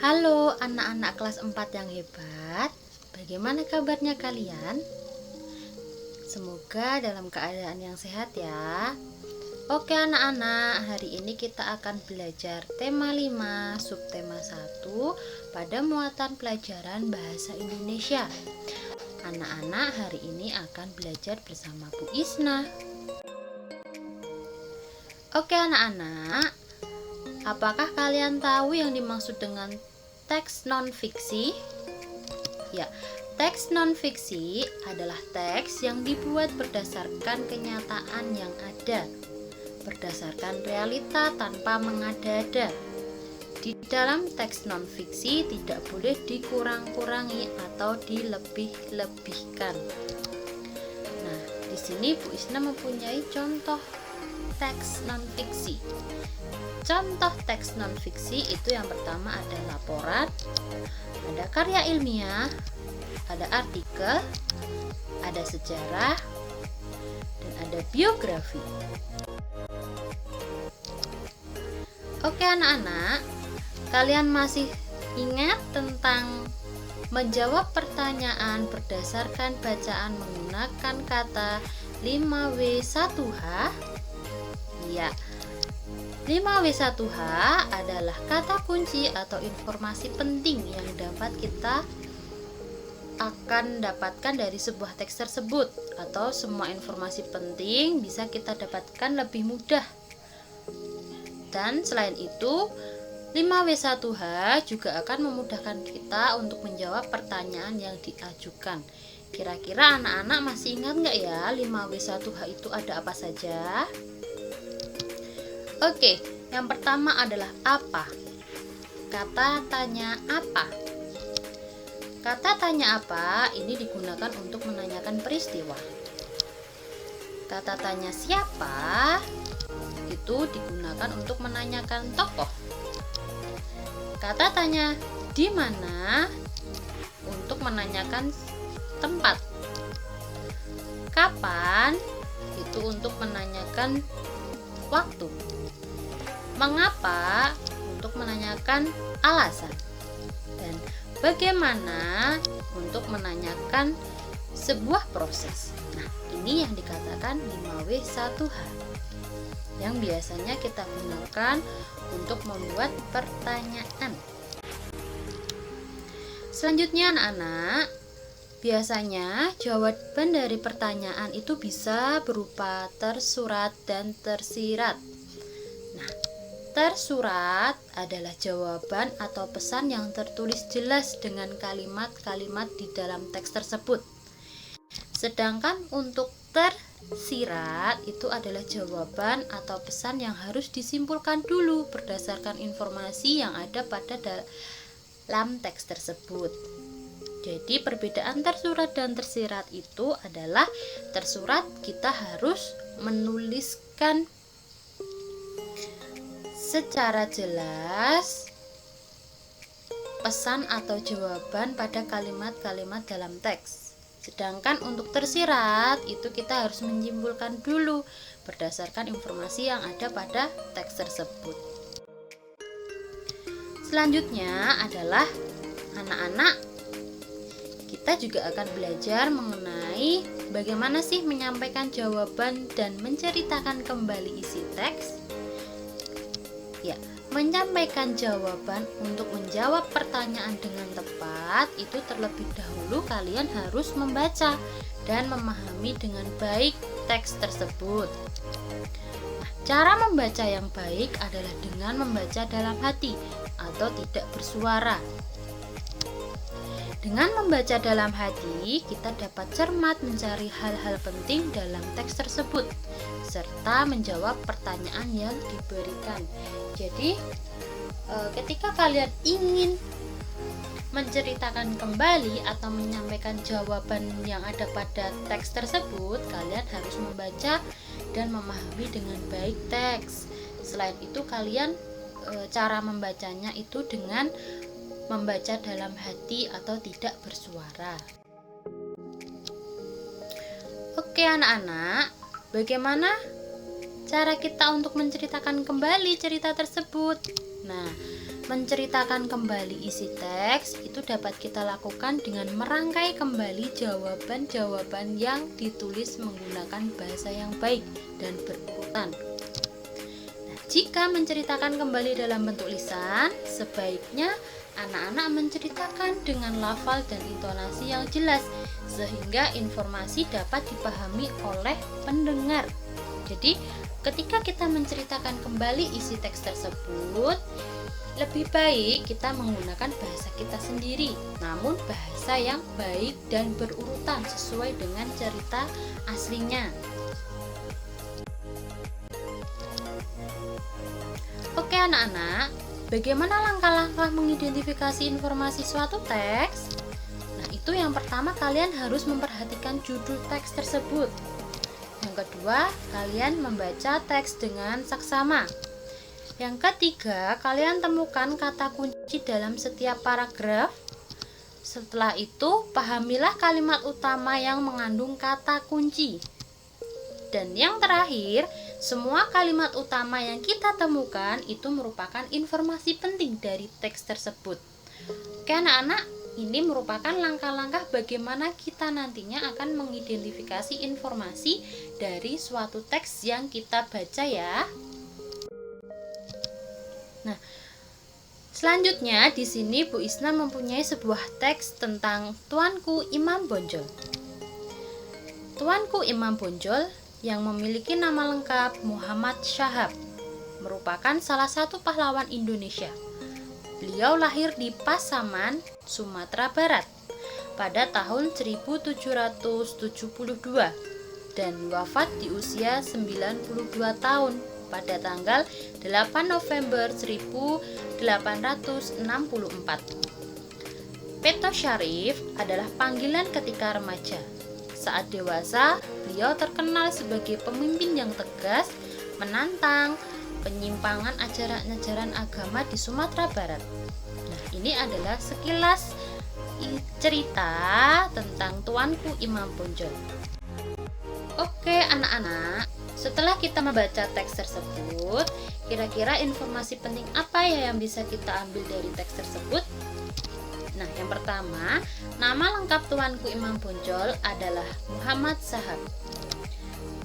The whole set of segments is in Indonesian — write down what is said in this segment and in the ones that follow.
Halo anak-anak kelas 4 yang hebat. Bagaimana kabarnya kalian? Semoga dalam keadaan yang sehat ya. Oke anak-anak, hari ini kita akan belajar tema 5, subtema 1 pada muatan pelajaran bahasa Indonesia. Anak-anak hari ini akan belajar bersama Bu Isna. Oke anak-anak, apakah kalian tahu yang dimaksud dengan teks non-fiksi? Ya, teks non-fiksi adalah teks yang dibuat berdasarkan kenyataan yang ada, berdasarkan realita tanpa mengada-ada. Di dalam teks non-fiksi tidak boleh dikurang-kurangi atau dilebih-lebihkan. Nah, di sini Bu Isna mempunyai contoh teks non-fiksi. Contoh teks non-fiksi itu yang pertama ada laporan, ada karya ilmiah, ada artikel, ada sejarah, dan ada biografi. Oke anak-anak, kalian masih ingat tentang menjawab pertanyaan berdasarkan bacaan menggunakan kata 5W1H? Ya. 5W1H adalah kata kunci atau informasi penting yang dapat kita akan dapatkan dari sebuah teks tersebut, atau semua informasi penting bisa kita dapatkan lebih mudah. Dan selain itu 5W1H juga akan memudahkan kita untuk menjawab pertanyaan yang diajukan. Kira-kira anak-anak masih ingat nggak ya 5W1H itu ada apa saja? Oke, yang pertama adalah apa. Kata tanya apa. Kata tanya apa ini digunakan untuk menanyakan peristiwa. Kata tanya siapa itu digunakan untuk menanyakan tokoh. Kata tanya di mana untuk menanyakan tempat. Kapan itu untuk menanyakan waktu. Mengapa untuk menanyakan alasan, dan bagaimana untuk menanyakan sebuah proses. Nah, ini yang dikatakan 5W1H yang biasanya kita gunakan untuk membuat pertanyaan. Selanjutnya anak-anak, biasanya jawaban dari pertanyaan itu bisa berupa tersurat dan tersirat. Nah, tersurat adalah jawaban atau pesan yang tertulis jelas dengan kalimat-kalimat di dalam teks tersebut. Sedangkan untuk tersirat itu adalah jawaban atau pesan yang harus disimpulkan dulu berdasarkan informasi yang ada pada dalam teks tersebut. Jadi perbedaan tersurat dan tersirat itu adalah tersurat kita harus menuliskan secara jelas pesan atau jawaban pada kalimat-kalimat dalam teks. Sedangkan untuk tersirat itu kita harus menyimpulkan dulu berdasarkan informasi yang ada pada teks tersebut. Selanjutnya adalah anak-anak, kita juga akan belajar mengenai bagaimana sih menyampaikan jawaban dan menceritakan kembali isi teks. Ya, menyampaikan jawaban untuk menjawab pertanyaan dengan tepat itu terlebih dahulu kalian harus membaca dan memahami dengan baik teks tersebut. Nah, cara membaca yang baik adalah dengan membaca dalam hati atau tidak bersuara. Dengan membaca dalam hati, kita dapat cermat mencari hal-hal penting dalam teks tersebut, serta menjawab pertanyaan yang diberikan. Jadi, ketika kalian ingin menceritakan kembali atau menyampaikan jawaban yang ada pada teks tersebut, kalian harus membaca dan memahami dengan baik teks. Selain itu, kalian cara membacanya itu dengan membaca dalam hati atau tidak bersuara. Oke anak-anak, bagaimana cara kita untuk menceritakan kembali cerita tersebut? Nah, menceritakan kembali isi teks itu dapat kita lakukan dengan merangkai kembali jawaban-jawaban yang ditulis menggunakan bahasa yang baik dan berurutan. Nah, jika menceritakan kembali dalam bentuk lisan, sebaiknya anak-anak menceritakan dengan lafal dan intonasi yang jelas sehingga informasi dapat dipahami oleh pendengar. Jadi, ketika kita menceritakan kembali isi teks tersebut, lebih baik kita menggunakan bahasa kita sendiri, namun bahasa yang baik dan berurutan sesuai dengan cerita aslinya. Oke anak-anak, bagaimana langkah-langkah mengidentifikasi informasi suatu teks? Nah, itu yang pertama, kalian harus memperhatikan judul teks tersebut. Yang kedua, kalian membaca teks dengan saksama. Yang ketiga, kalian temukan kata kunci dalam setiap paragraf. Setelah itu, pahamilah kalimat utama yang mengandung kata kunci. Dan yang terakhir, semua kalimat utama yang kita temukan itu merupakan informasi penting dari teks tersebut. Oke anak-anak, ini merupakan langkah-langkah bagaimana kita nantinya akan mengidentifikasi informasi dari suatu teks yang kita baca ya. Nah, selanjutnya di sini Bu Isna mempunyai sebuah teks tentang Tuanku Imam Bonjol. Tuanku Imam Bonjol yang memiliki nama lengkap Muhammad Syahab merupakan salah satu pahlawan Indonesia. Beliau lahir di Pasaman, Sumatera Barat pada tahun 1772 dan wafat di usia 92 tahun pada tanggal 8 November 1864. Peto Syarif adalah panggilan ketika remaja. Saat dewasa, beliau terkenal sebagai pemimpin yang tegas, menantang penyimpangan ajaran-ajaran agama di Sumatera Barat. Nah, ini adalah sekilas cerita tentang Tuanku Imam Bonjol. Oke anak-anak, setelah kita membaca teks tersebut, kira-kira informasi penting apa ya yang bisa kita ambil dari teks tersebut? Nah, yang pertama, nama lengkap Tuanku Imam Bonjol adalah Muhammad Syahab.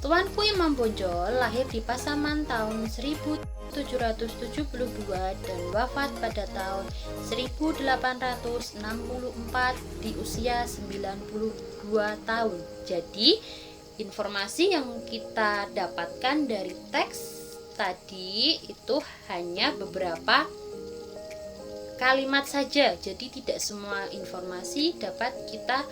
Tuanku Imam Bonjol lahir di Pasaman tahun 1772 dan wafat pada tahun 1864 di usia 92 tahun. Jadi, informasi yang kita dapatkan dari teks tadi itu hanya beberapa kalimat saja. Jadi tidak semua informasi dapat kita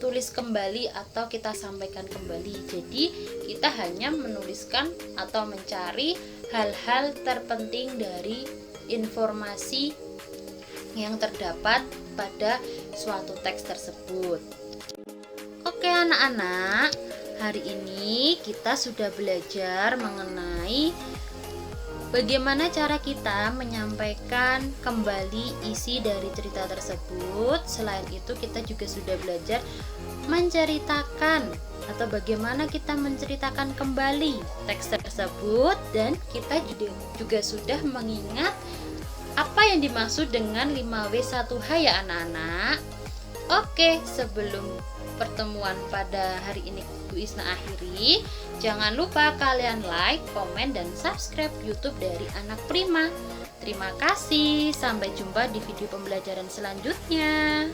tulis kembali atau kita sampaikan kembali. Jadi kita hanya menuliskan atau mencari hal-hal terpenting dari informasi yang terdapat pada suatu teks tersebut. Oke anak-anak, hari ini kita sudah belajar mengenai bagaimana cara kita menyampaikan kembali isi dari cerita tersebut. Selain itu kita juga sudah belajar menceritakan atau bagaimana kita menceritakan kembali teks tersebut, dan kita juga sudah mengingat apa yang dimaksud dengan 5W1H ya anak-anak. Oke, sebelum pertemuan pada hari ini Bu Isna akhiri, jangan lupa kalian like, komen, dan subscribe YouTube dari Anak Prima. Terima kasih, sampai jumpa di video pembelajaran selanjutnya.